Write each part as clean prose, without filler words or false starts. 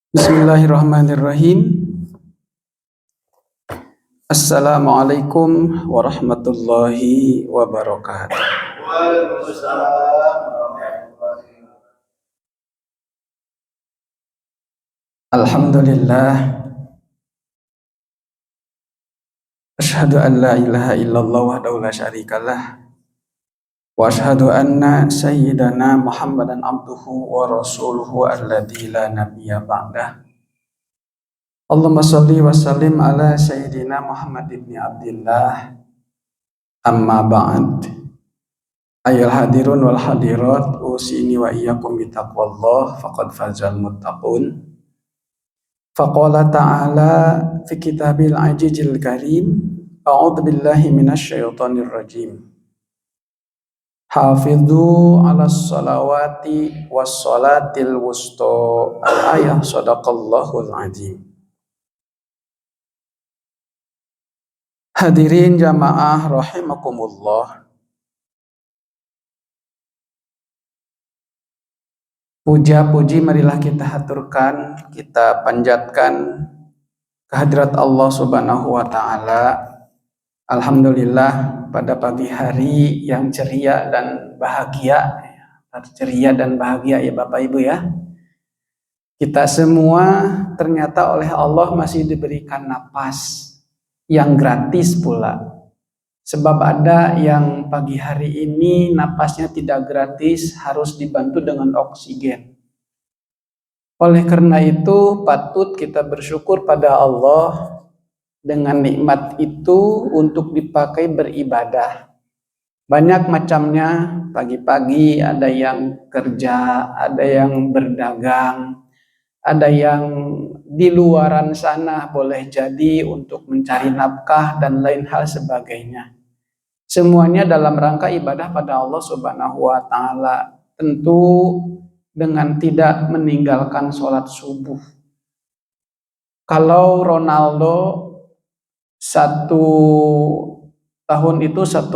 Bismillahirrahmanirrahim. Assalamualaikum warahmatullahi wabarakatuh. Waalaikumsalam warahmatullahi wabarakatuh. Alhamdulillah. Asyhadu an la ilaha illallah wahdahu la syarikalah. Wa asyhadu anna sayyidana Muhammadan abduhu wa rasuluhu alladzi la nabiyya ba'dah. Allahumma shalli wa sallim ala sayyidina Muhammad ibn Abdillah. Amma ba'd. Ayol hadirun wal hadirat, usini wa iyyakum bitaqwallah faqad fazal muttaqun. Faqala ta'ala fi kitabil ajijil karim, a'udzu billahi minasy syaithanir rajim. Hafidhu 'alas salawati was salatil wusta. Al-ayah, shadaqallahul azim. Hadirin jamaah rahimakumullah. Puja-puji marilah kita haturkan, kita panjatkan kehadirat Allah Subhanahu wa taala. Alhamdulillah pada pagi hari yang ceria dan bahagia. Ceria dan bahagia ya Bapak Ibu ya. Kita semua ternyata oleh Allah masih diberikan napas yang gratis pula. Sebab ada yang pagi hari ini napasnya tidak gratis, harus dibantu dengan oksigen. Oleh karena itu patut kita bersyukur pada Allah dengan nikmat itu untuk dipakai beribadah. Banyak macamnya, pagi-pagi ada yang kerja, ada yang berdagang, ada yang di luaran sana boleh jadi untuk mencari nafkah dan lain hal sebagainya. Semuanya dalam rangka ibadah pada Allah Subhanahu wa taala. Tentu dengan tidak meninggalkan sholat subuh. Kalau Ronaldo satu tahun itu 1,19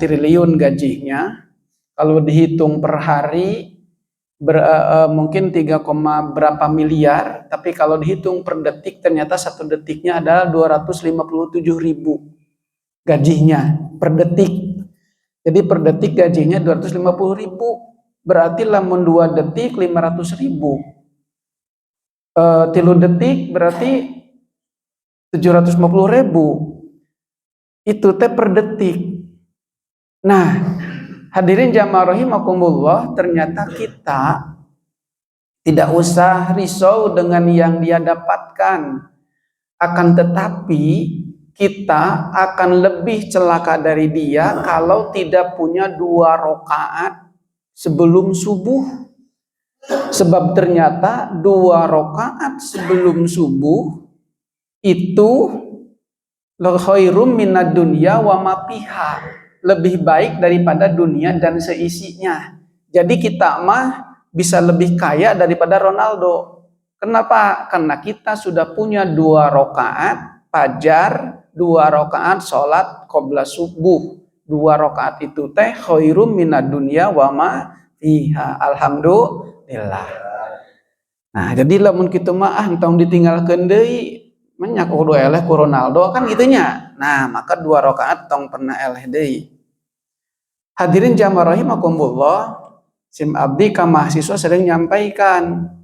triliun gajinya, kalau dihitung per hari mungkin 3, berapa miliar, tapi kalau dihitung per detik ternyata satu detiknya adalah 257.000 gajinya per detik. Jadi per detik gajinya 250.000, berarti lamun 2 detik 500.000. 3 detik berarti 750.000. Itu teh per detik. Nah, hadirin jamaah rahimakumullah, ternyata kita tidak usah risau dengan yang dia dapatkan. Akan tetapi kita akan lebih celaka dari dia kalau tidak punya 2 rakaat sebelum subuh. Sebab ternyata 2 rakaat sebelum subuh itu khairum minad dunya wa ma fiha, lebih baik daripada dunia dan seisinya. Jadi kita mah bisa lebih kaya daripada Ronaldo. Kenapa? Karena kita sudah punya 2 rakaat fajar, 2 rakaat sholat qabla subuh. 2 rakaat itu teh khairum minad dunya wa ma fiha. Alhamdulillah. Nah, jadi lamun kitu mah entong ditinggalkeun deui, menyak kudu eleh ku Ronaldo kan gitunya. Nah, maka 2 rakaat tong pernah eleh deui. Hadirin jamaah rahimakumullah, sim abdi ka mahasiswa sering nyampaikan,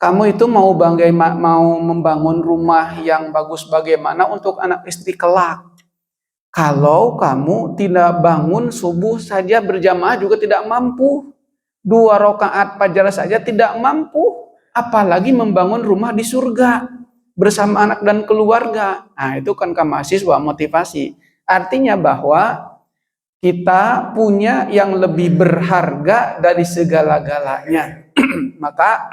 kamu itu mau membangun rumah yang bagus bagaimana untuk anak istri kelak. Kalau kamu tidak bangun subuh saja berjamaah juga tidak mampu. 2 rakaat fajar saja tidak mampu, apalagi membangun rumah di surga bersama anak dan keluarga. Nah, itu kan mahasiswa motivasi. Artinya bahwa kita punya yang lebih berharga dari segala-galanya. Maka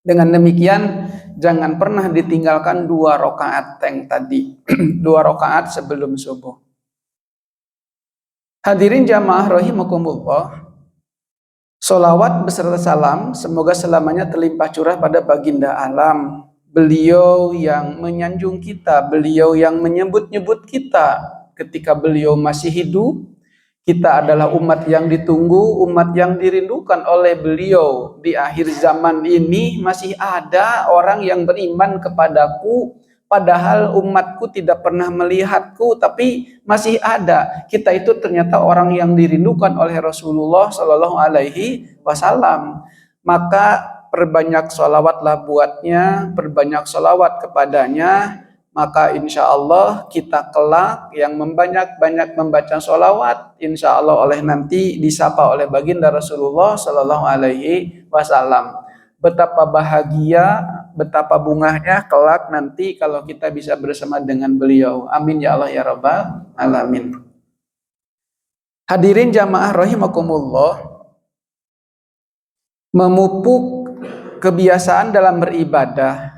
dengan demikian jangan pernah ditinggalkan 2 rakaat yang tadi. 2 rakaat sebelum subuh. Hadirin jamaah rahimakumullah, sholawat beserta salam semoga selamanya terlimpah curah pada baginda alam. Beliau yang menyanjung kita, beliau yang menyebut-nyebut kita ketika beliau masih hidup. Kita adalah umat yang ditunggu, umat yang dirindukan oleh beliau. Di akhir zaman ini masih ada orang yang beriman kepadaku, padahal umatku tidak pernah melihatku, tapi masih ada. Kita itu ternyata orang yang dirindukan oleh Rasulullah Shallallahu Alaihi Wasallam. Maka perbanyak sholawatlah buatnya, perbanyak sholawat kepadanya. Maka insya Allah kita kelak yang banyak membaca sholawat, insya Allah oleh nanti disapa oleh baginda Rasulullah Sallallahu Alaihi Wasallam. Betapa bahagia, betapa bunganya kelak nanti kalau kita bisa bersama dengan beliau. Amin ya Allah ya Rabbal Alamin. Hadirin jamaah rahimakumullah, memupuk kebiasaan dalam beribadah.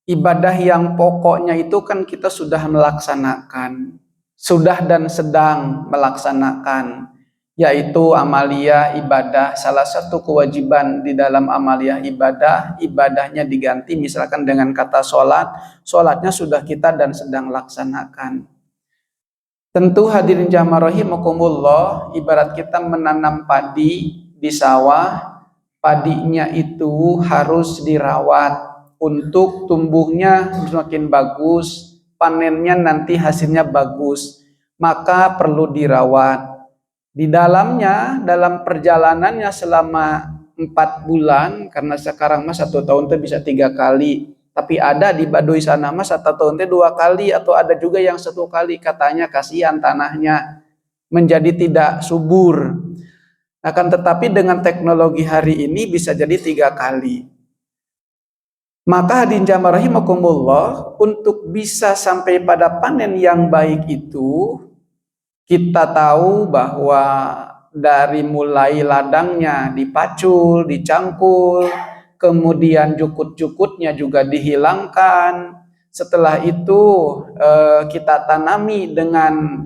Ibadah yang pokoknya itu kan kita sudah melaksanakan, sudah dan sedang melaksanakan, yaitu amalia ibadah. Salah satu kewajiban di dalam amalia ibadah, ibadahnya diganti misalkan dengan kata sholat, sholatnya sudah kita dan sedang laksanakan. Tentu hadirin jamaah rahimakumullah, ibarat kita menanam padi di sawah, padinya itu harus dirawat untuk tumbuhnya semakin bagus, panennya nanti hasilnya bagus, maka perlu dirawat. Di dalamnya, dalam perjalanannya selama 4 bulan, karena sekarang mah 1 tahun itu bisa 3 kali, tapi ada di Baduy sana mah 1 tahun itu 2 kali, atau ada juga yang 1 kali, katanya kasihan tanahnya menjadi tidak subur. Akan tetapi dengan teknologi hari ini bisa jadi 3 kali. Maka hadirin jamaah rahimakumullah, untuk bisa sampai pada panen yang baik itu, kita tahu bahwa dari mulai ladangnya dipacul, dicangkul, kemudian jukut-jukutnya juga dihilangkan. Setelah itu kita tanami dengan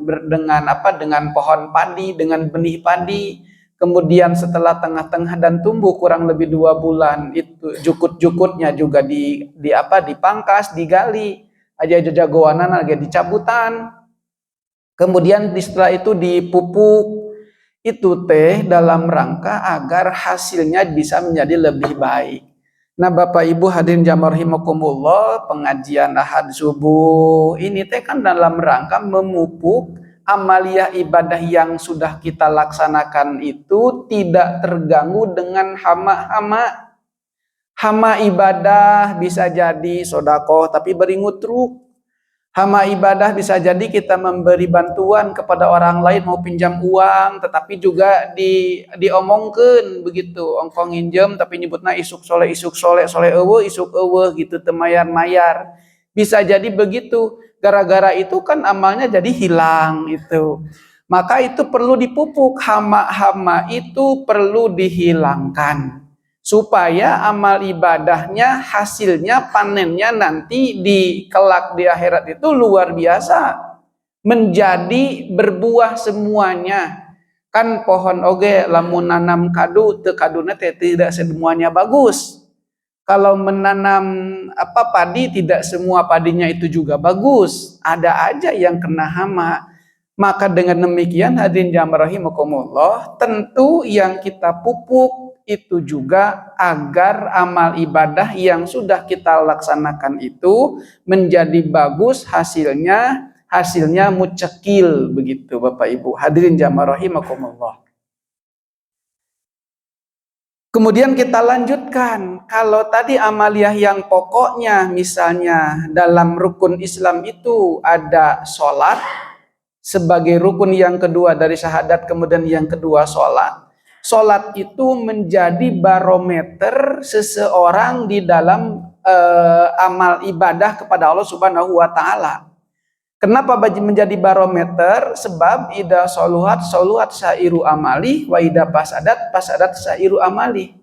pohon padi, dengan benih padi. Kemudian setelah tengah-tengah dan tumbuh kurang lebih 2 bulan, itu jukut-jukutnya juga dipangkas, digali, aja jagoanan lagi dicabutan. Kemudian setelah itu dipupuk, itu teh dalam rangka agar hasilnya bisa menjadi lebih baik. Nah, Bapak Ibu hadirin jamaah rahimakumullah, pengajian Ahad subuh ini teh kan dalam rangka memupuk amalia ibadah yang sudah kita laksanakan itu tidak terganggu dengan hama-hama. Hama ibadah bisa jadi sodakoh tapi beri ngutruk. Hama ibadah bisa jadi kita memberi bantuan kepada orang lain, mau pinjam uang, tetapi juga diomongkan begitu, ongkong nginjem tapi nyebutna isuk soleh isuk eueuh gitu, temayar-mayar. Bisa jadi begitu. Gara-gara itu kan amalnya jadi hilang itu. Maka itu perlu dipupuk, hama-hama itu perlu dihilangkan. Supaya amal ibadahnya, hasilnya, panennya nanti di kelak di akhirat itu luar biasa. Menjadi berbuah semuanya. Kan pohon oge lamun nanam kadu, teu kaduna teh tidak semuanya bagus. Kalau menanam padi, tidak semua padinya itu juga bagus. Ada aja yang kena hama. Maka dengan demikian hadirin jamaah rahimakumullah, tentu yang kita pupuk itu juga agar amal ibadah yang sudah kita laksanakan itu menjadi bagus hasilnya mucekil begitu Bapak Ibu. Hadirin jamaah rahimakumullah. Kemudian kita lanjutkan, kalau tadi amaliyah yang pokoknya misalnya dalam rukun Islam itu ada sholat sebagai rukun yang kedua dari syahadat, kemudian yang kedua sholat. Sholat itu menjadi barometer seseorang di dalam amal ibadah kepada Allah Subhanahu wa Ta'ala. Kenapa menjadi barometer? Sebab ida soluhat sairu amali, wa ida pasadat sairu amali.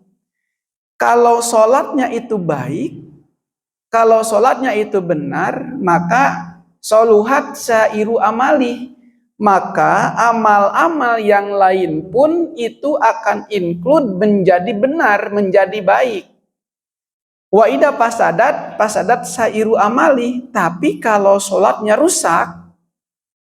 Kalau sholatnya itu baik, kalau sholatnya itu benar, maka soluhat sairu amali. Maka amal-amal yang lain pun itu akan include menjadi benar, menjadi baik. Wa ida pasadat sairu amali. Tapi kalau sholatnya rusak,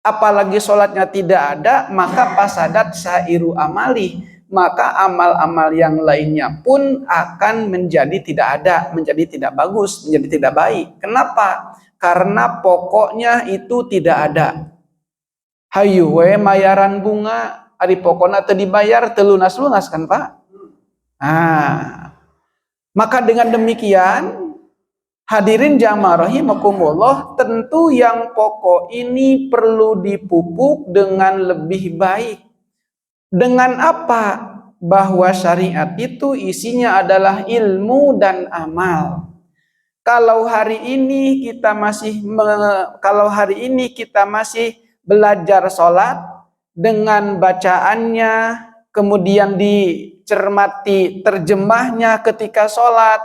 apalagi sholatnya tidak ada, maka pasadat sairu amali, maka amal-amal yang lainnya pun akan menjadi tidak ada, menjadi tidak bagus, menjadi tidak baik. Kenapa? Karena pokoknya itu tidak ada. Hayu we mayaran bunga, ari pokoknya teu dibayar, teu lunas-lunas kan Pak? Maka dengan demikian, hadirin jamaah rahimakumullah, tentu yang pokok ini perlu dipupuk dengan lebih baik. Dengan apa? Bahwa syariat itu isinya adalah ilmu dan amal. Kalau hari ini kita masih belajar sholat dengan bacaannya, kemudian dicermati terjemahnya ketika sholat,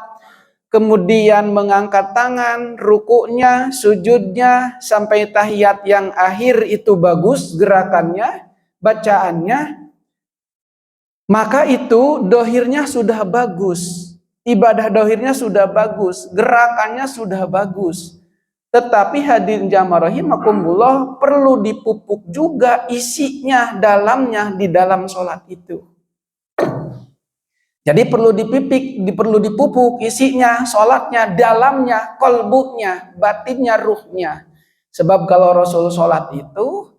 kemudian mengangkat tangan, rukuknya, sujudnya, sampai tahiyat yang akhir itu bagus gerakannya, bacaannya, maka itu dohirnya sudah bagus, ibadah dohirnya sudah bagus, gerakannya sudah bagus. Tetapi hadirin jamaah rahimakumullah, perlu dipupuk juga isinya, dalamnya, di dalam sholat itu. Jadi perlu dipupuk isinya, sholatnya, dalamnya, kolbunya, batinnya, ruhnya. Sebab kalau Rasul sholat itu,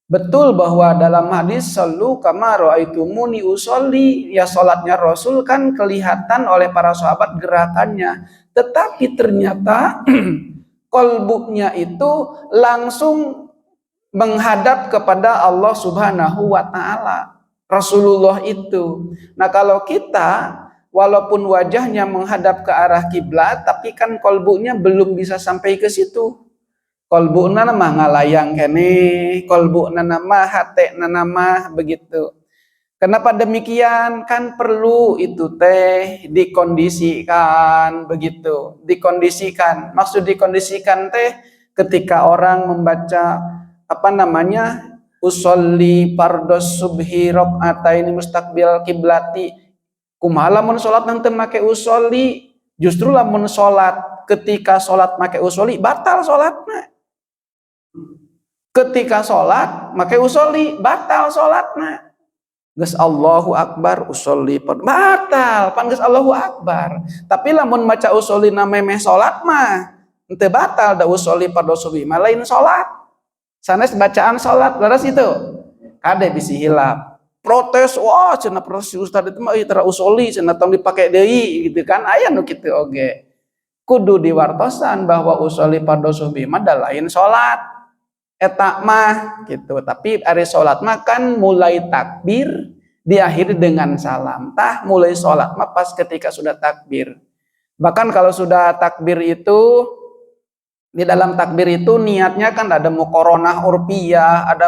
betul bahwa dalam hadis sallu kama ra'aitumuni usolli, ya sholatnya Rasul kan kelihatan oleh para sahabat gerakannya, tetapi ternyata kolbunya itu langsung menghadap kepada Allah Subhanahu wa Ta'ala. Rasulullah itu. Nah, kalau kita walaupun wajahnya menghadap ke arah kiblat, tapi kan kolbunya belum bisa sampai ke situ. Kolbu'na mah ngalayang kene, kolbu'na mah hatena mah begitu. Kenapa demikian? Kan perlu itu teh dikondisikan begitu. Dikondisikan. Maksud dikondisikan teh ketika orang membaca usolli pardos subhi rakaataini mustaqbil kiblati, kumaha lamun salat nang teu make usolli? Justru lamun salat ketika salat make usolli batal salatna. Ketika sholat make usolli batal sholatna. Geus Allahu Akbar usolli batal, pan geus Allahu Akbar. Tapi lamun maca usolli na memeh sholat mah henteu batal, da usolli pardos subhi mah lain sholat. Sanes bacaan sholat leres itu. Kade bisi hilap. Protes, wah cenah protes ustad itu mah tara usolli cenah tong dipake deui gitu kan, aya nu kitu oge. Kudu diwartosan bahwa usolli pardos subhi mah da lain sholat. Eta mah gitu. Tapi ari sholat mah kan mulai takbir diakhiri dengan salam. Tah mulai sholat mah pas ketika sudah takbir. Bahkan kalau sudah takbir itu, di dalam takbir itu niatnya kan ada muqaronah urfiyah, ada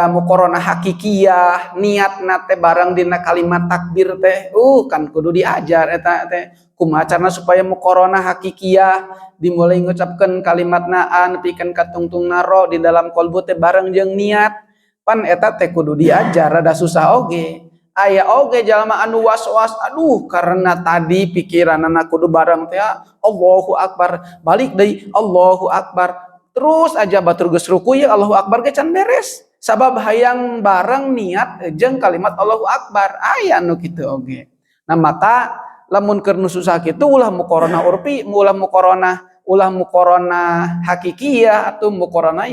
muqaronah hakikiyah, niat nate bareng dina kalimat takbir teh kan kudu diajar eta teh kumaha carana supaya muqaronah hakikiyah, dimulai ngucapkeun kalimat naan pikeun katungtung naro di dalam kolbu teh bareng jeung niat, pan eta teh kudu diajar, rada susah oge. Aya oge jalma anu was-was, aduh karena tadi pikiranna kudu bareng teh Allahu Akbar, balik deui Allahu Akbar, terus aja batur geus ruku ya Allahu Akbar ge can beres. Sabab hayang bareng niat jeung kalimat Allahu Akbar, aya anu kitu oge. Nah maka lamun keur nu susah kitu ulah muqaronah urfi, ulah muqaronah hakikiyah atau muqaronah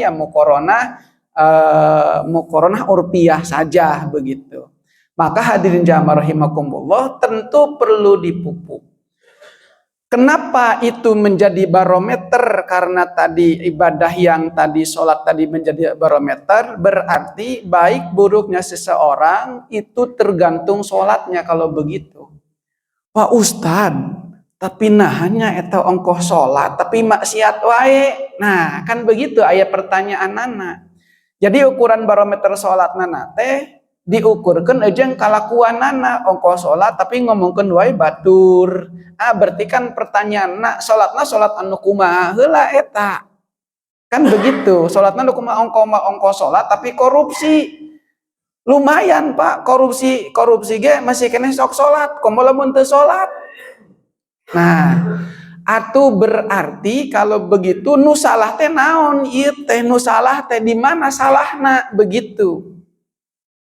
muqaronah urfiyah saja begitu. Maka hadirin jamaah rahimakumullah, tentu perlu dipupuk. Kenapa itu menjadi barometer? Karena tadi ibadah yang tadi sholat tadi menjadi barometer, berarti baik buruknya seseorang itu tergantung sholatnya. Kalau begitu, Pak Ustad, tapi hanya eta ongkoh sholat, tapi maksiat wae. Nah kan begitu ayat pertanyaan nana. Jadi ukuran barometer sholat nana teh diukurkan ejeng kalakuan nana ongkoh sholat tapi ngomongkeun wae batur. Berarti kan pertanyaan sholatna sholat anu kumaha heula eta. Kan begitu, sholatna anu kumaha ongkoh sholat tapi korupsi. Lumayan Pak, korupsi ge masih kena sok sholat, komo lamun teu sholat. Nah, Atuh berarti kalau begitu nu salah teh naon? Ieu teh nu salah teh di mana salahna begitu.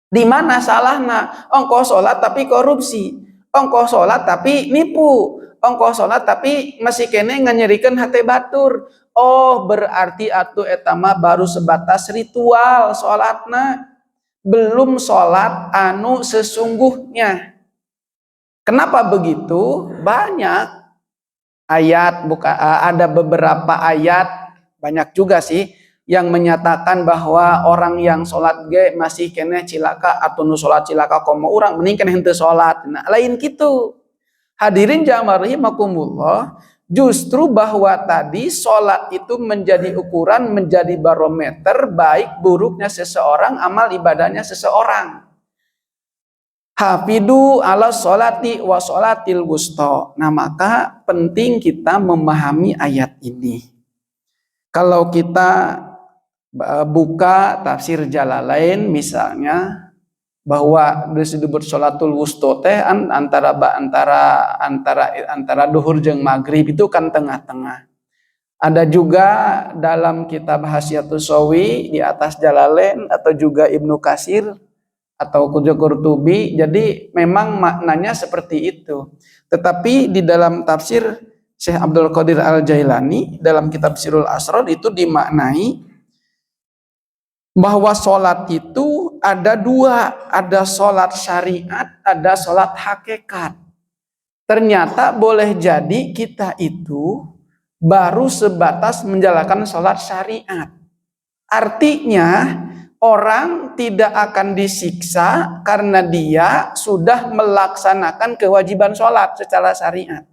Di mana salahna? Engkau sholat tapi korupsi. Engkau sholat tapi nipu. Engkau sholat tapi masih kene nganyerikeun hate batur. Oh, berarti atuh eta mah baru sebatas ritual sholatna. Belum sholat anu sesungguhnya. Kenapa begitu? Banyak ayat, ada beberapa ayat, banyak juga sih yang menyatakan bahwa orang yang sholat ge masih kene cilaka atau nu sholat cilaka komo urang mending kene henteu sholat. Nah, lain gitu. Hadirin jamaah rahimakumullah, justru bahwa tadi sholat itu menjadi ukuran, menjadi barometer baik buruknya seseorang, amal ibadahnya seseorang. Hafidu ala sholati wa sholatil wusta. Nah, maka penting kita memahami ayat ini. Kalau kita buka tafsir Jalalain misalnya, bahwa disebut sholatul wusta teh antara duhur jeung maghrib itu kan tengah-tengah. Ada juga dalam kitab Hasyiatus Shawi di atas Jalalain atau juga Ibnu Katsir atau Qurtubi, jadi memang maknanya seperti itu. Tetapi di dalam tafsir Syekh Abdul Qadir Al-Jailani dalam kitab Sirul Asrar itu dimaknai bahwa sholat itu ada dua, ada sholat syariat, ada sholat hakikat. Ternyata boleh jadi kita itu baru sebatas menjalankan sholat syariat. Artinya orang tidak akan disiksa karena dia sudah melaksanakan kewajiban sholat secara syariat.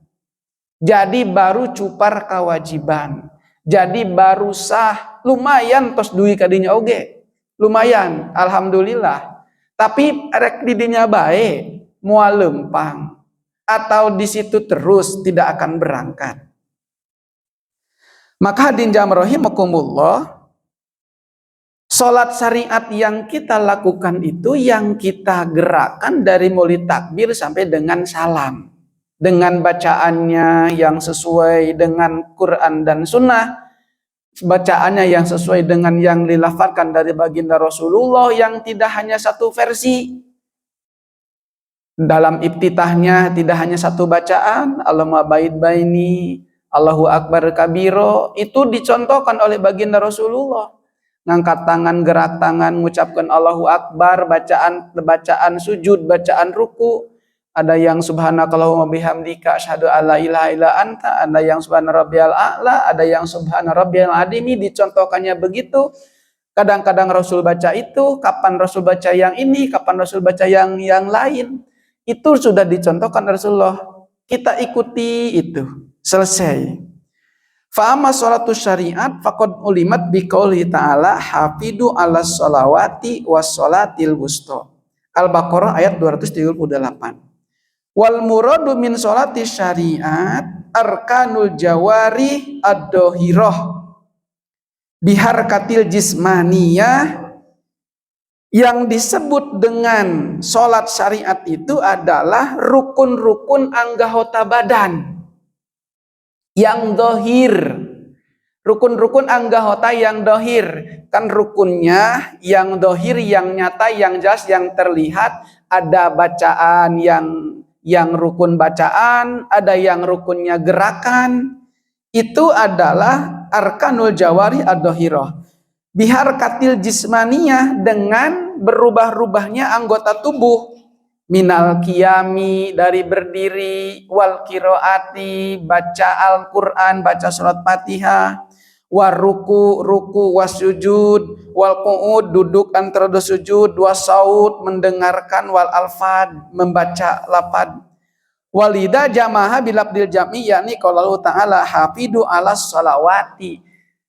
Jadi baru cupar kewajiban. Jadi baru sah. Lumayan tos duwi kadinya oge. Lumayan, alhamdulillah. Tapi rek didinya bae, moal lempang. Atau di situ terus tidak akan berangkat. Maka hadirin jamaah rahimakumullah, sholat syariat yang kita lakukan itu yang kita gerakkan dari mulai takbir sampai dengan salam. Dengan bacaannya yang sesuai dengan Quran dan Sunnah. Bacaannya yang sesuai dengan yang dilafalkan dari baginda Rasulullah yang tidak hanya satu versi. Dalam iftitahnya tidak hanya satu bacaan. Allahumma ba'id baini, Allahu Akbar kabiro. Itu dicontohkan oleh baginda Rasulullah. Ngangkat tangan, gerak tangan, mengucapkan Allahu Akbar, bacaan sujud, bacaan ruku. Ada yang subhanakallahumma bihamdika asyhadu alla ilaha illa anta, ada yang subhana rabbiyal a'la, ada yang subhana rabbiyal azimi, dicontohkannya begitu. Kadang-kadang Rasul baca itu, kapan Rasul baca yang ini, kapan Rasul baca yang lain. Itu sudah dicontohkan Rasulullah. Kita ikuti itu. Selesai. Fa amma sholatus syariat faqad ulimat biqouli ta'ala hafidu 'alas sholawati was sholatil wusta. Al-Baqarah ayat 238. Wal muradu min sholati syariat arkanul jawari ad-dohirah biharkatil jismaniyah. Yang disebut dengan sholat syariat itu adalah rukun-rukun anggota badan yang dohir. Rukun-rukun anggota yang dohir. Kan rukunnya yang dohir, yang nyata, yang jelas, yang terlihat. Ada bacaan yang rukun bacaan, ada yang rukunnya gerakan. Itu adalah arkanul jawari ad-dohirah. Biharkatil jismaniyah, dengan berubah-rubahnya anggota tubuh. Minal qiyami, dari berdiri, wal qiraati, baca Al-Quran, baca surat Fatihah, war ruku, was sujud, wal qu'ud, duduk antara dua sujud, was saut, mendengarkan, wal alfad, membaca lafad. Walida jamaha bilabdil jam'i, yakni qaulullah ta'ala hafidu 'alas sholawati.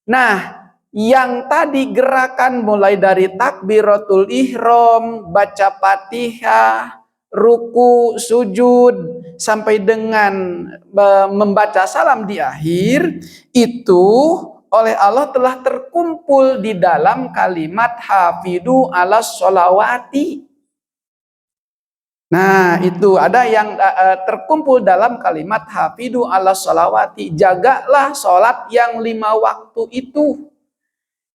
Nah, yang tadi gerakan mulai dari takbiratul ihram, baca Fatihah, ruku, sujud, sampai dengan membaca salam di akhir, itu oleh Allah telah terkumpul di dalam kalimat hafidu 'alas sholawati. Nah, itu ada yang terkumpul dalam kalimat hafidu ala sholawati. Jagalah sholat yang 5 waktu itu.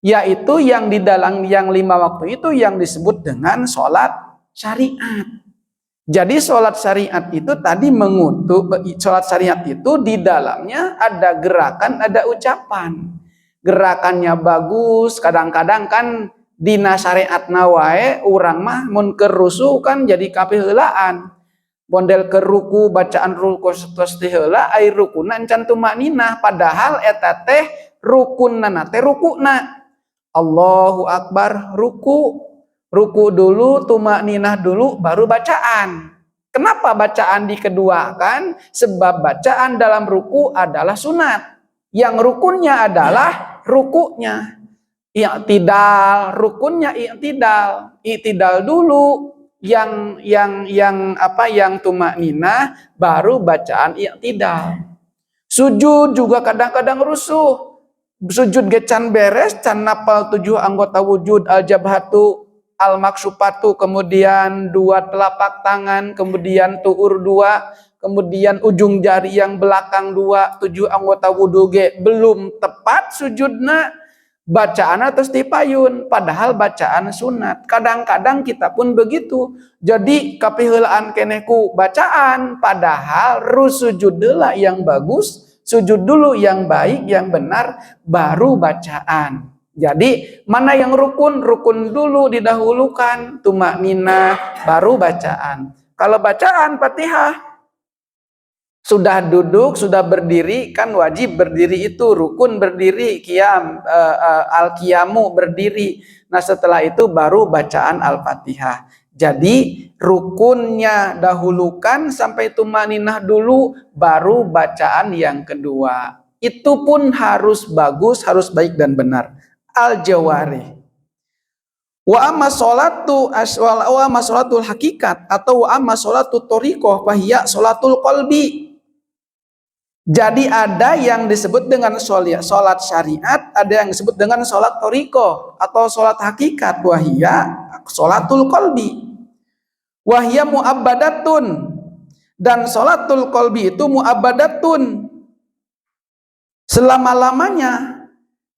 Yaitu yang di dalam yang 5 waktu itu yang disebut dengan sholat syariat. Jadi sholat syariat itu tadi sholat syariat itu di dalamnya ada gerakan, ada ucapan. Gerakannya bagus, kadang-kadang kan dina syariat nawae urang mah mun kerusuh kan jadi kapiheulaan. Bondel ke ruku bacaan ruku tos teh heula ai rukuna encan tumakninah padahal eta teh rukunna teh rukuna. Allahu Akbar ruku. Ruku dulu, tumakninah dulu, baru bacaan. Kenapa bacaan dikeduakan? Sebab bacaan dalam ruku adalah sunat. Yang rukunnya adalah rukunya. I'tidal, rukunnya i'tidal. I'tidal dulu yang tumakninah, baru bacaan i'tidal. Sujud juga kadang-kadang rusuh. Sujud gecan beres, can napal 7 anggota wujud al-jabhatu, al-maksupatu, kemudian 2 telapak tangan, kemudian tuur 2, kemudian ujung jari yang belakang 2, 7 anggota wudu ge belum tepat sujudna, bacaan atas tipayun, padahal bacaan sunat. Kadang-kadang kita pun begitu. Jadi kapiheulaan keneku bacaan, padahal sujud deula yang bagus, sujud dulu yang baik, yang benar, baru bacaan. Jadi mana yang rukun? Rukun dulu didahulukan, tumakninah, baru bacaan. Kalau bacaan Fatihah sudah duduk, sudah berdiri, kan wajib berdiri itu, rukun berdiri, qiyam, al-qiyamu berdiri. Nah setelah itu baru bacaan Al-Fatihah. Jadi rukunnya dahulukan sampai tumakninah dulu, baru bacaan yang kedua. Itu pun harus bagus, harus baik dan benar. Al-Jawarih. Wa amma sholatu wa amma sholatul hakikat atau wa amma sholatul thoriqah fahiya sholatul qalbi. Jadi ada yang disebut dengan sholat syariat, ada yang disebut dengan sholat thoriqah atau sholat hakikat, wahia sholatul qalbi. Wahia mu'abbadatun, dan sholatul qalbi itu mu'abbadatun selama-lamanya.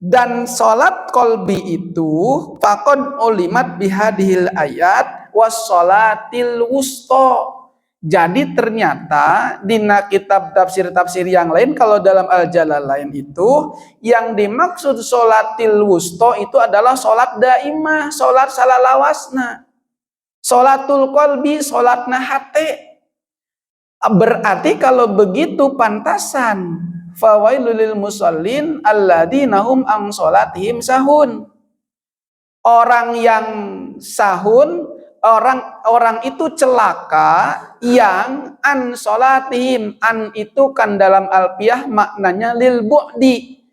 Dan sholat qalbi itu faqad ulimat bihadihil ayat was sholatil wusta. Jadi ternyata di kitab tafsir-tafsir yang lain, kalau dalam Al-Jalalain itu yang dimaksud sholatil wusta itu adalah sholat daimah, sholat salalawasna. Sholatul qalbi, sholatna hate. Berarti kalau begitu pantasan fawailul lil musallin alladzina hum an sholatihim sahun. Orang yang sahun, orang itu celaka yang an sholatihim. An itu kan dalam alfiyah maknanya lil bu'di.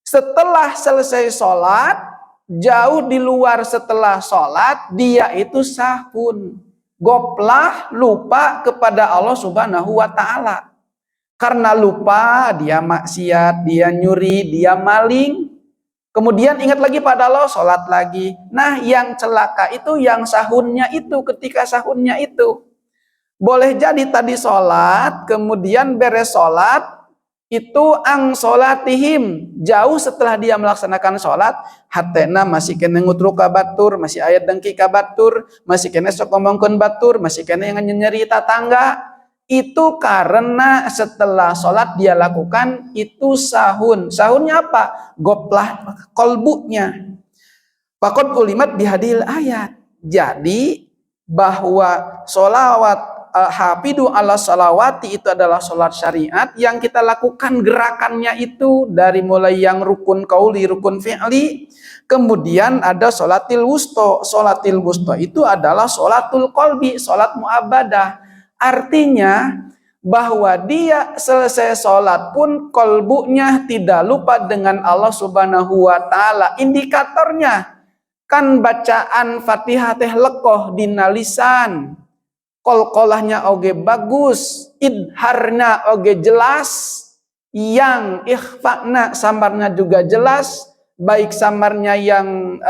Setelah selesai sholat, jauh di luar setelah sholat, dia itu sahun. Goplah, lupa kepada Allah Subhanahu wa ta'ala. Karena lupa, dia maksiat, dia nyuri, dia maling. Kemudian ingat lagi pada Allah, sholat lagi. Nah yang celaka itu yang sahunnya itu, ketika sahunnya itu. Boleh jadi tadi sholat, kemudian beres sholat, itu ang sholatihim. Jauh setelah dia melaksanakan sholat, hatena masih kena ngutruka batur, masih ayat dengki kabatur, masih kena sok ngomongkeun batur, masih kena yang nyerita tangga. Itu karena setelah sholat dia lakukan itu sahun. Sahunnya apa? Goplah kolbunya. Faqad ulimat bihadil ayat. Jadi bahwa sholawat hafidu ala sholawati itu adalah sholat syariat yang kita lakukan gerakannya itu dari mulai yang rukun qauli, rukun fi'li. Kemudian ada sholatil wusta. Sholatil wusta itu adalah sholatul qalbi, sholat mu'abbadah. Artinya bahwa dia selesai sholat pun kolbunya tidak lupa dengan Allah Subhanahu wa ta'ala. Indikatornya kan bacaan Fatihah teh lekoh dina lisan, kolkolahnya oge bagus, idharna oge jelas, yang ikhfa'na samarnya juga jelas, baik samarnya yang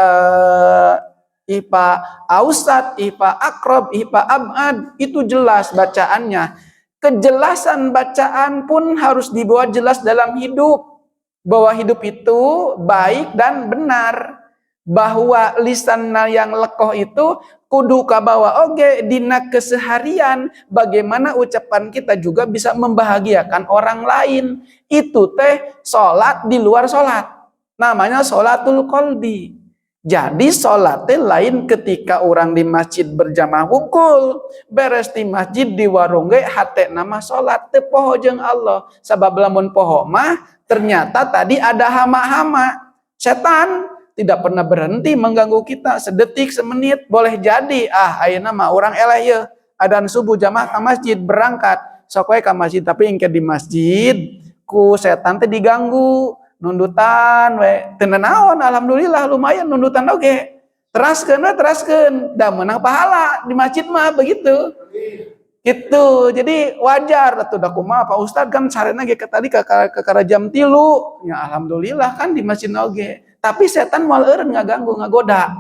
ihfa ausat, ihfa akrob, ihfa abad, itu jelas bacaannya. Kejelasan bacaan pun harus dibawa jelas dalam hidup, bahwa hidup itu baik dan benar, bahwa lisan yang lekoh itu kudu kabawa oge dina keseharian, bagaimana ucapan kita juga bisa membahagiakan orang lain. Itu teh sholat di luar sholat, namanya sholatul qalbi. Jadi sholat teh lain ketika orang di masjid berjamaah wukul, beres di masjid di warung ge hate nama sholat teh poho jeung Allah. Sabab lamun poho mah ternyata tadi ada hama-hama. Setan tidak pernah berhenti mengganggu kita sedetik semenit. Boleh jadi ayeuna mah urang eleh ye adzan subuh jamaah ke masjid berangkat sok we ka masjid, tapi engke di masjid ku setan teh diganggu nundutan we teu naon. Alhamdulillah lumayan nundutan oge, teraskeun da meunang pahala di masjid mah begitu. Gitu. Jadi wajar atuh da kumaha Pak Ustad kan sarena ge tadi ke jam 3 ya alhamdulillah kan di masjid oge. Tapi setan moal eureun ngaganggu, ngagoda.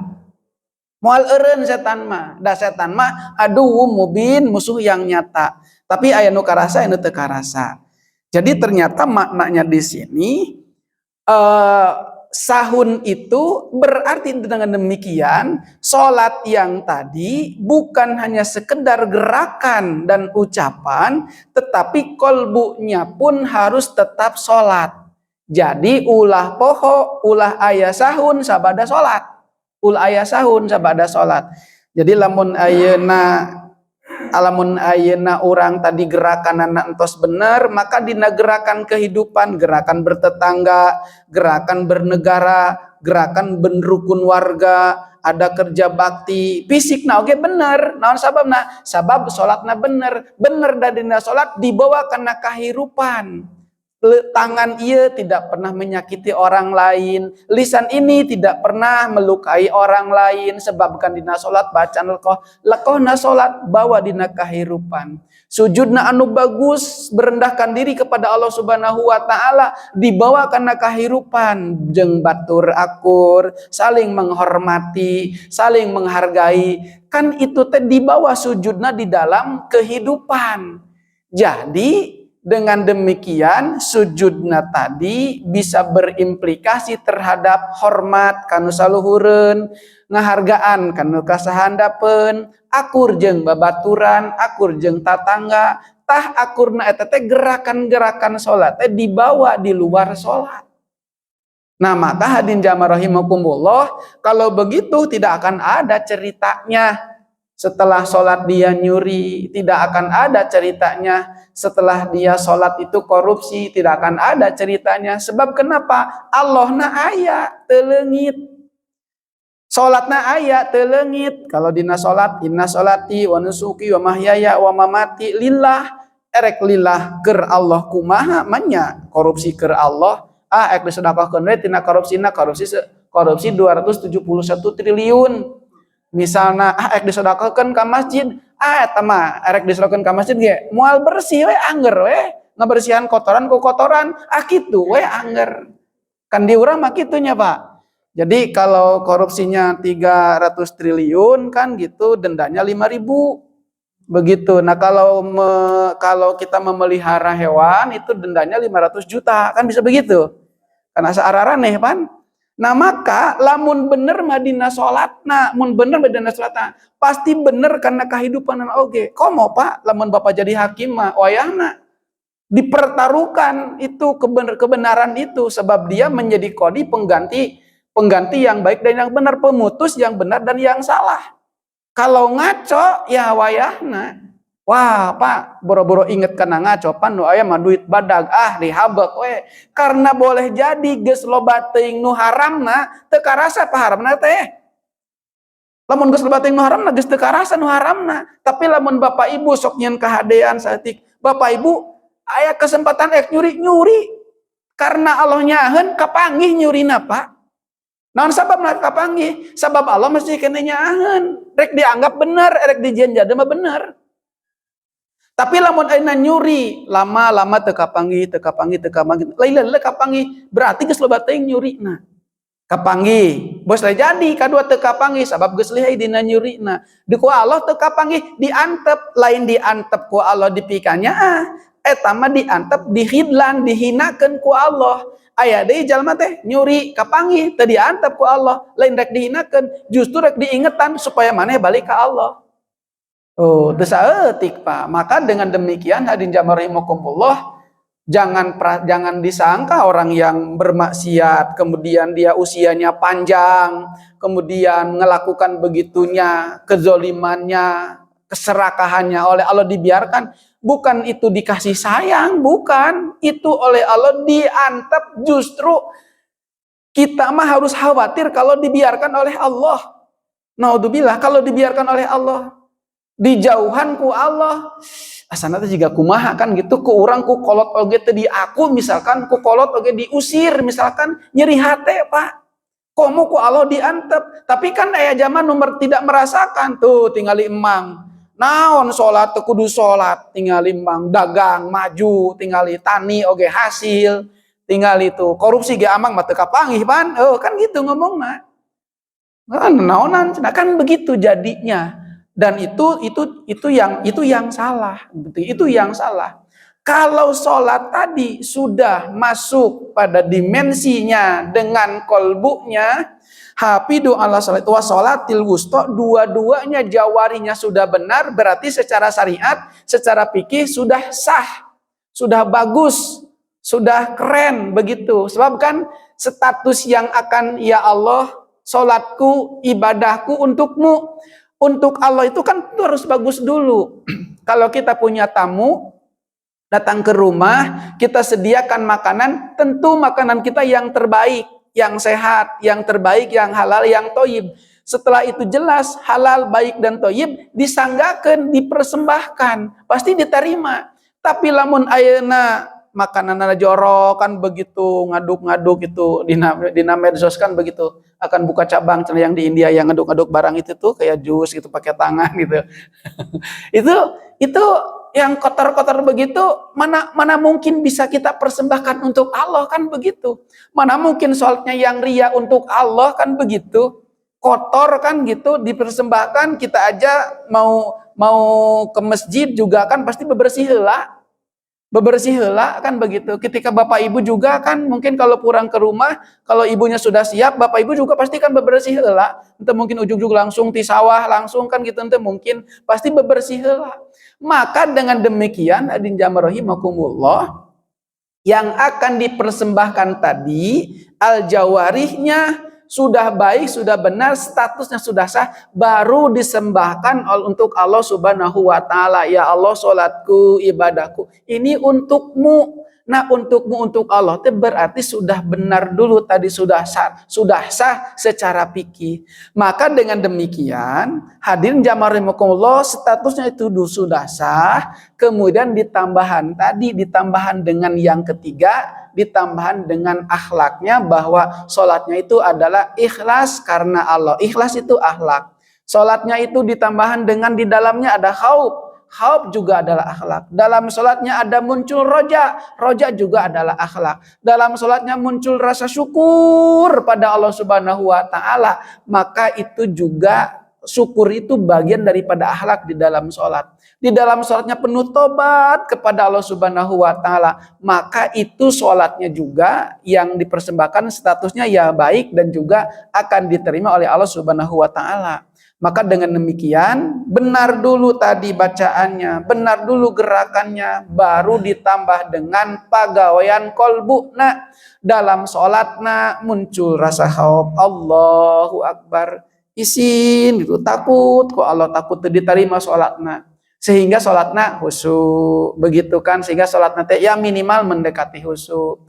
Moal eureun setan mah. Da setan mah aduh mubin, musuh yang nyata. Tapi aya nu karasa, aya nu teu karasa. Jadi ternyata maknanya di sini sahun itu berarti dengan demikian sholat yang tadi bukan hanya sekedar gerakan dan ucapan, tetapi kolbunya pun harus tetap sholat. Jadi ulah poho, ulah aya sahun sabada sholat, ulah aya sahun sabada sholat. Jadi lamun ayeuna orang tadi gerakan anak entos bener, maka dina gerakan kehidupan, gerakan bertetangga, gerakan bernegara, gerakan berrukun warga, ada kerja bakti, fisik na oge bener. Naon sababna? Sabab salatna bener. Bener da dina salat dibawa kana kahirupan. Tangan ia tidak pernah menyakiti orang lain, lisan ini tidak pernah melukai orang lain, sebabkan dina salat bacaan lekohna salat bawa dina kahirupan. Sujudna anu bagus, berendahkan diri kepada Allah Subhanahu wa taala, dibawa kana kahirupan, jeung batur akur, saling menghormati, saling menghargai. Kan itu teh dibawa sujudna di dalam kehidupan. Jadi dengan demikian sujudna tadi bisa berimplikasi terhadap hormat kanu saluhureun, ngahargaan kanu kasahandapeun, akur jeung babaturan, akur jeung tatangga. Tah akurna eta teh gerakan-gerakan salat teh dibawa di luar salat. Nah, maka hadirin jamaah rahimakumullah, kalau begitu tidak akan ada ceritanya setelah sholat dia nyuri, tidak akan ada ceritanya setelah dia sholat itu korupsi, tidak akan ada ceritanya. Sebab kenapa? Allah na aya teleungit, sholatna aya teleungit. Kalau dina sholat, inna sholati wa nusuki wa mahyaya wa mamati lillah, erek lillah keur Allah kumaha manya korupsi keur Allah. Ek disedekahkeun we tina korupsina, korupsi 271 triliun. Misalnya ek disedekahkeun ka masjid, eta mah erek disedekahkeun ka masjid ge moal bersih we angger we, ngabersihan kotoran ku kotoran, kitu we angger. Kan di urang mah kitu nya, Pak. Jadi kalau korupsinya 300 triliun kan gitu dendanya 5.000. Begitu. Nah, kalau kita memelihara hewan itu dendanya 500 juta, kan bisa begitu. Karena seararaneh, Pan. Nah, maka lamun bener madina sholatna, mun bener madina sholatna, pasti bener karena kehidupan oge. Komo Pak, lamun Bapak jadi hakim mah wayahna dipertaruhkan itu kebenaran itu, sebab dia menjadi kodi pengganti yang baik dan yang benar, pemutus yang benar dan yang salah. Kalau ngaco ya wayahna. Wah Pak, boro-boro inget kana ngaco pan nu aya mah duit badag dihabek we. Karena boleh jadi geus loba teuing nu haramna teu karasa paharamna teh. Lamun geus loba teuing nu haramna geus teu karasa nu haramna. Tapi lamun Bapak Ibu sok nyen kahadean saeutik, Bapak Ibu aya kesempatan nyuri. Karena Allah nyaheun kapanggih nyurina Pak. Naon sababna kapanggih? Sabab Allah mesti kene nyaheun. Rek dianggap bener, rek dijieun jada mah bener. Tapi lamun ayeuna nyuri, lama-lama teu kapanggih. Lain kapanggih, berarti geus loba teuing nyurina. Kapanggih, bos lah jadi kadua teu kapanggih sabab geus lihai dina nyurina. Di ku Allah teu kapanggih diantep, lain diantep ku Allah dipikanya eta mah diantep dihidlan dihinakeun ku Allah. Aya deui jalma teh nyuri kapanggih teu diantep ku Allah, lain rek dihinakeun, justru rek diingetan supaya maneh balik ka Allah. Oh, teu saeutik Pak. Maka dengan demikian hadirin jamaah rahimakumullah, jangan disangka orang yang bermaksiat kemudian dia usianya panjang, kemudian melakukan begitunya kezolimannya, keserakahannya oleh Allah dibiarkan, bukan itu dikasih sayang, bukan, itu oleh Allah diantep. Justru kita mah harus khawatir kalau dibiarkan oleh Allah. Naudzubillah, kalau dibiarkan oleh Allah, dijauhan ku Allah, asana teh jiga kumaha kan gitu, ku urang ku kolot oge teu di aku, misalkan ku kolot oge diusir, misalkan nyeri hate Pak. Komo ku Allah diantep, tapi kan aya zaman nomor tidak merasakan tuh tingali emang. Naon salat teu kudu salat, tingali emang dagang maju, tingali tani oge hasil, tingali tuh korupsi ge amang mah teu kapanggih pan. Oh kan gitu ngomongna. Naonan kan begitu jadinya. Dan itu yang salah, itu yang salah. Kalau sholat tadi sudah masuk pada dimensinya dengan kolbunya, hafidu ala sholat wa sholatil wusta, dua-duanya jawarinya sudah benar, berarti secara syariat, secara fikih sudah sah, sudah bagus, sudah keren begitu. Sebab kan status yang akan ya Allah, sholatku, ibadahku untukmu. Untuk Allah itu kan itu harus bagus dulu. Kalau kita punya tamu datang ke rumah, kita sediakan makanan, tentu makanan kita yang terbaik, yang sehat, yang terbaik, yang halal, yang thayyib. Setelah itu jelas halal, baik dan thayyib, disanggakeun, dipersembahkan, pasti diterima. Tapi lamun ayeuna makanan jorok kan begitu, ngaduk-ngaduk itu dina medsos kan begitu, akan buka cabang yang di India yang ngaduk-ngaduk barang itu tuh kayak jus gitu pakai tangan gitu. itu yang kotor-kotor begitu, mana mungkin bisa kita persembahkan untuk Allah kan begitu. Mana mungkin sholatnya yang ria untuk Allah kan begitu. Kotor kan gitu dipersembahkan, kita aja mau ke masjid juga kan pasti bebersih heula kan begitu. Ketika bapak ibu juga kan mungkin kalau pulang ke rumah, kalau ibunya sudah siap, bapak ibu juga pasti kan bebersih heula. Ente mungkin ujug-ujug langsung di sawah langsung kan gitu, ente mungkin pasti bebersih heula. Maka dengan demikian hadirin jamaah rahimakumullah, yang akan dipersembahkan tadi al jawarihnya sudah baik, sudah benar, statusnya sudah sah, baru disembahkan untuk Allah Subhanahu wa taala. Ya Allah, salatku, ibadahku ini untukmu. Nah, untukmu untuk Allah itu berarti sudah benar dulu tadi, sudah sah secara fikih. Maka dengan demikian, hadirin jamaah rahimakumullah, statusnya itu sudah sah, kemudian ditambahan dengan yang ketiga, ditambahan dengan akhlaknya, bahwa sholatnya itu adalah ikhlas karena Allah. Ikhlas itu akhlak. Sholatnya itu ditambahan dengan di dalamnya ada khauf. Khauf juga adalah akhlak. Dalam sholatnya ada muncul roja. Roja juga adalah akhlak. Dalam sholatnya muncul rasa syukur pada Allah Subhanahu wa ta'ala. Maka itu juga, syukur itu bagian daripada akhlak di dalam sholat. Di dalam sholatnya penuh tobat kepada Allah Subhanahu wa ta'ala, maka itu sholatnya juga yang dipersembahkan statusnya ya baik dan juga akan diterima oleh Allah Subhanahu wa ta'ala. Maka dengan demikian, benar dulu tadi bacaannya, benar dulu gerakannya, baru ditambah dengan pagawean kolbuna. Dalam sholatna muncul rasa khauf, Allahu Akbar, isin gitu, takut kok Allah, takut diterima sholatna, sehingga sholatna khusyuk, begitu kan, sehingga sholatna teh ya minimal mendekati khusyuk.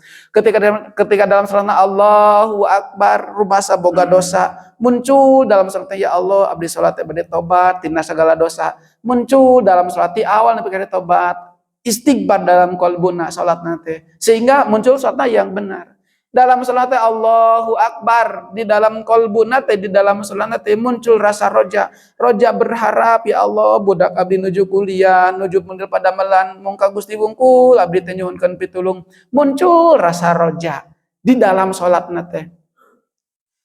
Ketika dalam sholatna Allahu Akbar, rumasa boga dosa, muncul dalam sholatna ya Allah abdi sholat bade tobat tina segala dosa, muncul dalam sholat awal nepi ka tobat, istighfar dalam qalbuna sholatna teh, sehingga muncul sholatna yang benar. Dalam sholatnya Allahu Akbar, di dalam kolbuna teh, di dalam sholatnya teh muncul rasa roja berharap ya Allah budak abdi nuju kuliah, nuju mundur pada melan, mungka Gusti wungkul abdi teh nyuhunkeun pitulung, muncul rasa roja di dalam sholatnya teh.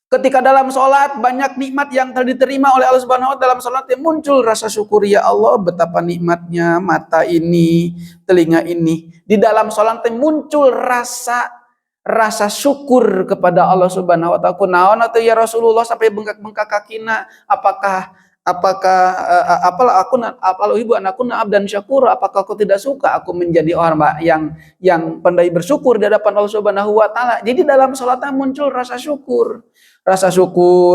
Ketika dalam sholat banyak nikmat yang telah diterima oleh Allah Subhanahu wa taala, dalam sholat yang muncul rasa syukur, ya Allah betapa nikmatnya mata ini, telinga ini. Di dalam sholat muncul rasa syukur kepada Allah Subhanahu wa taala. Kunaon atau ya Rasulullah sampai bengkak-bengkak kakina, apakah apalah ibu anakku abdan syakur, apakah aku tidak suka aku menjadi orang yang pandai bersyukur di hadapan Allah Subhanahu wa taala. Jadi dalam sholatnya muncul rasa syukur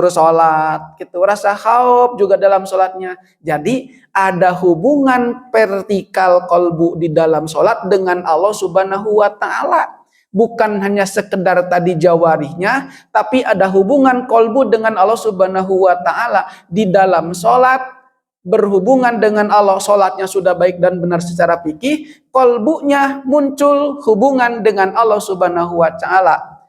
sholat gitu, rasa khauf juga dalam sholatnya. Jadi ada hubungan vertikal kolbu di dalam sholat dengan Allah Subhanahu wa taala. Bukan hanya sekedar tadi jawarihnya, tapi ada hubungan kolbu dengan Allah Subhanahu wa taala di dalam sholat, berhubungan dengan Allah. Sholatnya sudah baik dan benar secara fikih, kolbunya muncul hubungan dengan Allah Subhanahu wa taala.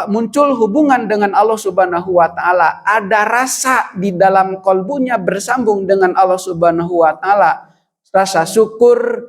Muncul hubungan dengan Allah Subhanahu wa taala, ada rasa di dalam kolbunya bersambung dengan Allah Subhanahu wa taala. Rasa syukur,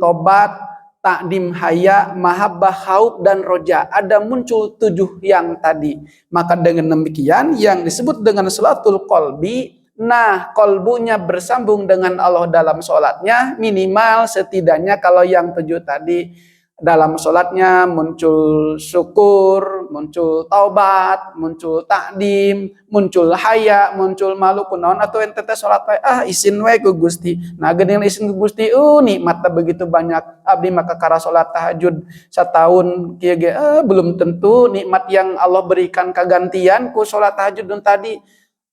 tobat, takdim, haya, mahabbah, khauf, dan roja. Ada muncul 7 yang tadi. Maka dengan demikian yang disebut dengan sholatul qalbi, nah kolbunya bersambung dengan Allah dalam sholatnya, minimal setidaknya kalau yang 7 tadi dalam sholatnya muncul syukur, muncul taubat, muncul takdim, muncul haya, muncul malu. Kunaon atau ente teh sholat isin we ku Gusti. Nah geuning isin ku Gusti, nikmatna begitu banyak. Abdi maka kara sholat tahajud setahun kieu ge belum tentu nikmat yang Allah berikan kagantian ku sholat tahajud dan tadi.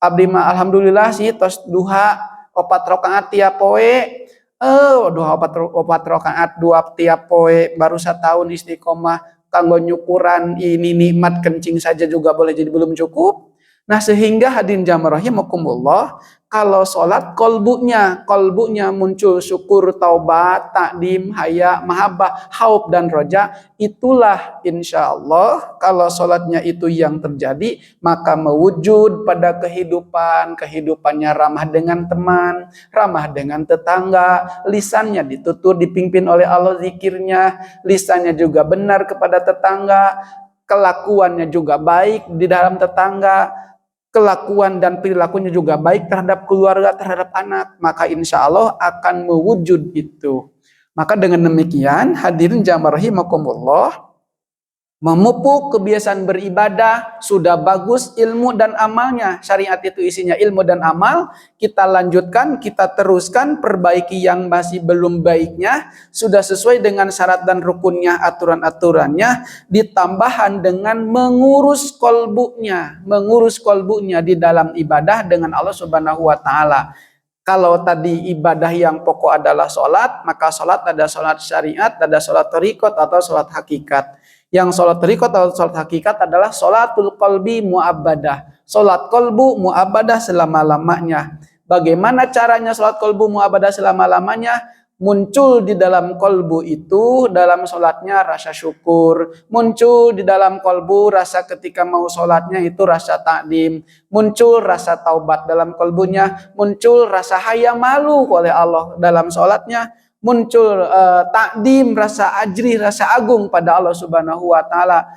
Abdi mah alhamdulillah sih tos duha 4 rakaat tiap poe. Opat rakaat 2 tiap poe, baru setahun istiqomah kanggo nyukuran ini nikmat kencing saja juga boleh jadi belum cukup. Nah sehingga hadirin jamaah rahimakumullah, kalau sholat kolbunya muncul syukur, taubat, takdim, haya, mahabbah, khauf, dan roja, itulah insya Allah kalau sholatnya itu yang terjadi, maka mewujud pada kehidupannya ramah dengan teman, ramah dengan tetangga, lisannya ditutur dipimpin oleh Allah zikirnya, lisannya juga benar kepada tetangga, kelakuannya juga baik di dalam tetangga, kelakuan dan perilakunya juga baik terhadap keluarga, terhadap anak, maka insya Allah akan mewujud itu. Maka dengan demikian hadirin jamaah rahimakumullah, memupuk kebiasaan beribadah sudah bagus ilmu dan amalnya. Syariat itu isinya ilmu dan amal. Kita lanjutkan, kita teruskan, perbaiki yang masih belum baiknya, sudah sesuai dengan syarat dan rukunnya, aturan-aturannya, ditambahkan dengan mengurus kolbunya di dalam ibadah dengan Allah Subhanahu wa taala. Kalau tadi ibadah yang pokok adalah sholat, maka sholat ada sholat syariat, ada sholat thariqat atau sholat hakikat. Yang sholat thariqat atau sholat hakikat adalah sholatul qalbi mu'abbadah. Sholat kolbu mu'abbadah selama-lamanya. Bagaimana caranya sholat kolbu mu'abbadah selama-lamanya? Muncul di dalam kolbu itu, dalam sholatnya rasa syukur. Muncul di dalam kolbu rasa ketika mau sholatnya itu rasa takdim. Muncul rasa taubat dalam kolbunya. Muncul rasa haya malu oleh Allah dalam sholatnya. Muncul takdim, rasa ajri, rasa agung pada Allah Subhanahu wa taala.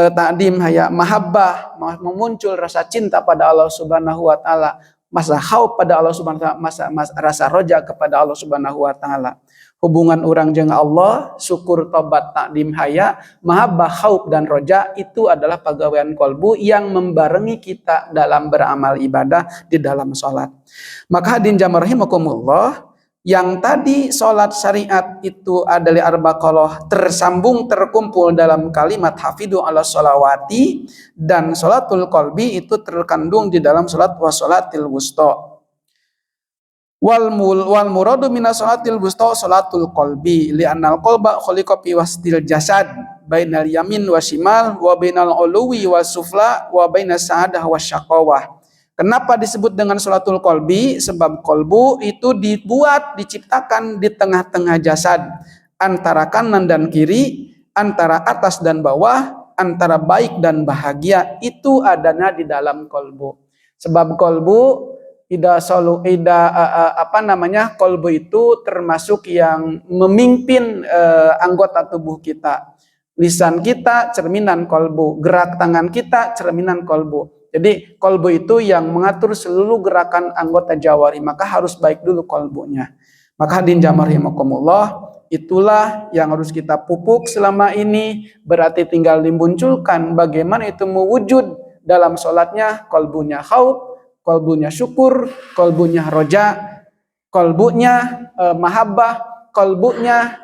Takdim, haya, mahabbah, muncul rasa cinta pada Allah Subhanahu wa taala. Masa khauf pada Allah Subhanahu wa taala, rasa roja kepada Allah Subhanahu wa taala. Hubungan orang jeung Allah, syukur, tobat, takdim, haya, mahabbah, khauf, dan roja itu adalah pegawaian kolbu yang membarengi kita dalam beramal ibadah di dalam sholat. Maka hadirin jamaah rahimakumullah, yang tadi sholat syariat itu adalah arbaqolah, tersambung terkumpul dalam kalimat hafidhu ala sholawati, dan sholatul qalbi itu terkandung di dalam sholat wassolatil wusta. Wal muradu minas sholatil wusta sholatul qalbi li'annal qalba khuliqa fi wastil jasad bainal yamin wa shimal wa bainal uluwi wa sufla wa bainas sa'adah wa syaqawah. Kenapa disebut dengan sholatul qalbi? Sebab kolbu itu diciptakan di tengah-tengah jasad, antara kanan dan kiri, antara atas dan bawah, antara baik dan bahagia, itu adanya di dalam kolbu. Sebab kolbu kolbu itu termasuk yang memimpin anggota tubuh kita. Lisan kita cerminan kolbu, gerak tangan kita cerminan kolbu. Jadi kolbu itu yang mengatur seluruh gerakan anggota jawari, maka harus baik dulu kolbunya. Maka hadirin jamaah rahimakumullah, itulah yang harus kita pupuk selama ini. Berarti tinggal dimunculkan bagaimana itu mewujud dalam sholatnya, kolbunya khauf, kolbunya syukur, kolbunya roja, kolbunya mahabbah, kolbunya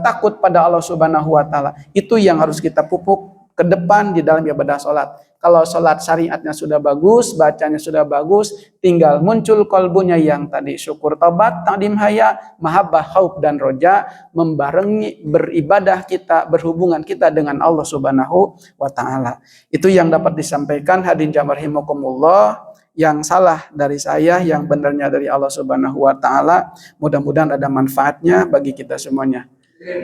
takut pada Allah Subhanahu wa taala. Itu yang harus kita pupuk ke depan di dalam ibadah sholat. Kalau sholat syariatnya sudah bagus, bacanya sudah bagus, tinggal muncul kolbunya yang tadi syukur, tobat, takdim, haya, mahabbah, khauf dan roja, membarengi beribadah kita, berhubungan kita dengan Allah Subhanahu wa taala. Itu yang dapat disampaikan. Hadirin jamaah rahimakumullah. Yang salah dari saya, yang benarnya dari Allah Subhanahu wa taala. Mudah-mudahan ada manfaatnya bagi kita semuanya.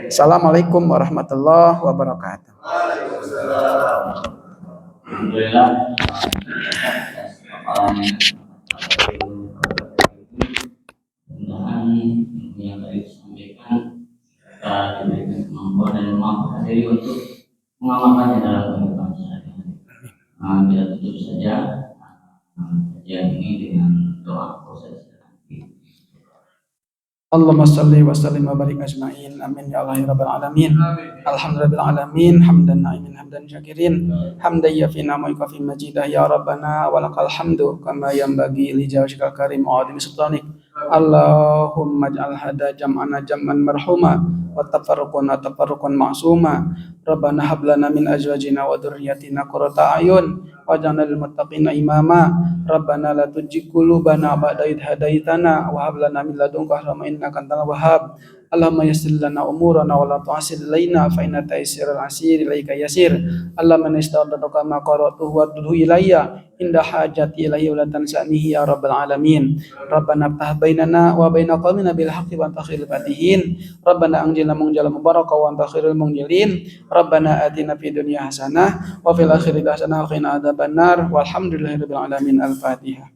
Assalamualaikum warahmatullahi wabarakatuh. Alhamdulillah. Mudah-mudahan yang tadi disampaikan kita diberikan kemampuan dan kemampuan diri untuk mengamalkannya dalam kehidupan sehari-hari. Kita tutup saja kajian ini dengan doa proses nanti. Allahumma salli wa sallim wa barik ajma'in. Amin ya Allah ya rabbal alamin. Alhamdulillahil alamin, hamdan na'imin hamdan syakirin, hamdan yafina wa yukafi majidah ya rabbana wa lakal hamdu kama yanbaghi li jawzikal karim wa adimi sultanik. Allahumma ij'al hada jam'ana jam'an marhuma wa tafarruqana tafarruqan ma'suma. Rabbana hab lana min azwajina wa dhurriyyatina qurrata a'yun waj'alna lil muttaqina imama. Rabbana la tuzigh qulubana ba'da idh hadaitana wa hab lana min ladunka rahmatan innaka antal wahhab. Allahumma yassir lana umurana wa la tu'assir alaina fa inna taysirul asir ilaika yasir. Allahumma nasta'udzuka ma qara'tuhu wa tudhu ilayya inda hajati ilayhi wa la tansanihi ya rabbal alamin. Rabbana ftah bainana wa baina qaumina bil haqqi wa anta khairul fatihin. Rabbana anjilna munjal mubarakah wa anta khairul munjilin. Rabbana atina fid dunya hasanah wa fil akhirati hasanah wa qina adzabannar. Walhamdulillahirabbil alamin. Al-Fatihah.